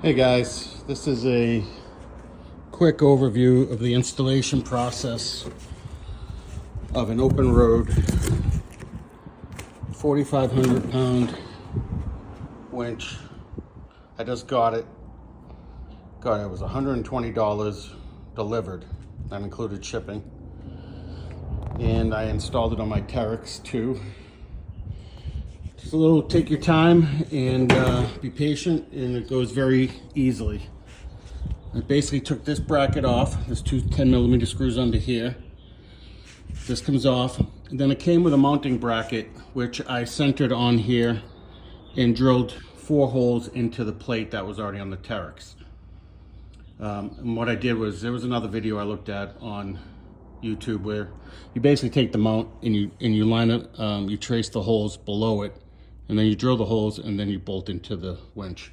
Hey guys, this is a quick overview of the installation process of an OpenRoad 4,500 pound winch. I just got it. It was $120 delivered. That included shipping. And I installed it on my Teryx too. Just a little, take your time and be patient, and it goes very easily. I basically took this bracket off. There's two 10mm screws under here. This comes off. And then it came with a mounting bracket, which I centered on here and drilled 4 holes into the plate that was already on the Teryx. And what I did was, there was another video I looked at on YouTube where you basically take the mount and you line it, you trace the holes below it, and then you drill the holes and then you bolt into the winch.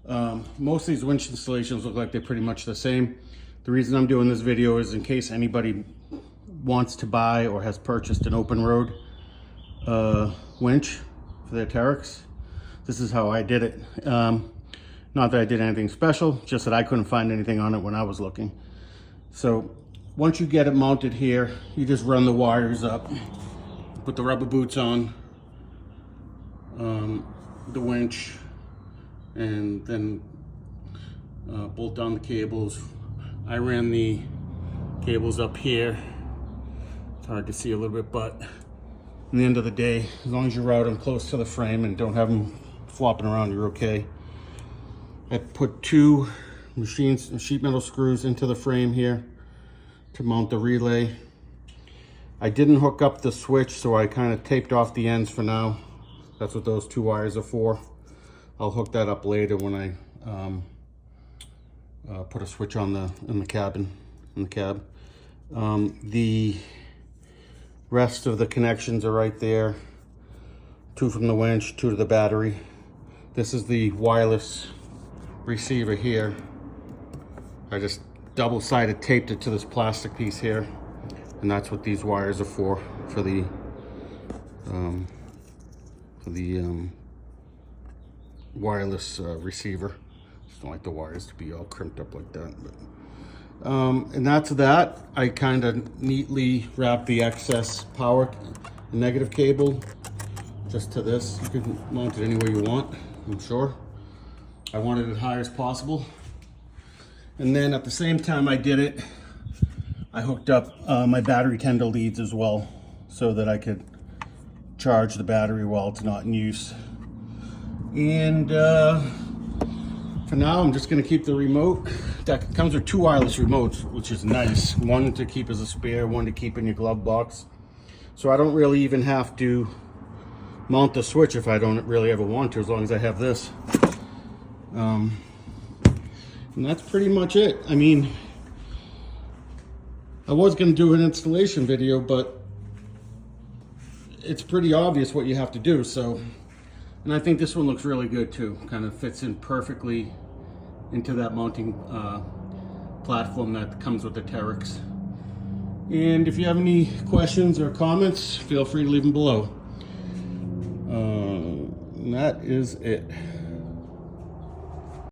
Most of these winch installations look like they're pretty much the same. The reason I'm doing this video is in case anybody wants to buy or has purchased an OpenRoad winch for their Teryx. This is how I did it. Not that I did anything special, just that I couldn't find anything on it when I was looking. So once you get it mounted here, you just run the wires up, put the rubber boots on the winch, and then bolt down the cables. I ran the cables up here. It's hard to see a little bit, but at the end of the day, as long as you route them close to the frame and don't have them flopping around, you're okay. I put 2 sheet metal screws into the frame here to mount the relay. I didn't hook up the switch, so I kind of taped off the ends for now. That's what those 2 wires are for. I'll hook that up later when I put a switch on in the cab. The rest of the connections are right there. 2 from the winch, 2 to the battery. This is the wireless receiver here. I just double-sided taped it to this plastic piece here, and that's what these wires are for the wireless receiver. Just don't like the wires to be all crimped up like that. But, and that's that. I kind of neatly wrapped the excess power negative cable just to this. You can mount it anywhere you want, I'm sure. I wanted it high as possible. And then at the same time I did it, I hooked up my battery tender leads as well, so that I could charge the battery while it's not in use. And for now, I'm just gonna keep the remote. That comes with 2 wireless remotes, which is nice. One to keep as a spare, one to keep in your glove box. So I don't really even have to mount the switch if I don't really ever want to, as long as I have this. And that's pretty much it. I mean, I was gonna do an installation video, but it's pretty obvious what you have to do. So, and I think this one looks really good too. Kind of fits in perfectly into that mounting platform that comes with the Teryx. And if you have any questions or comments, feel free to leave them below. And that is it.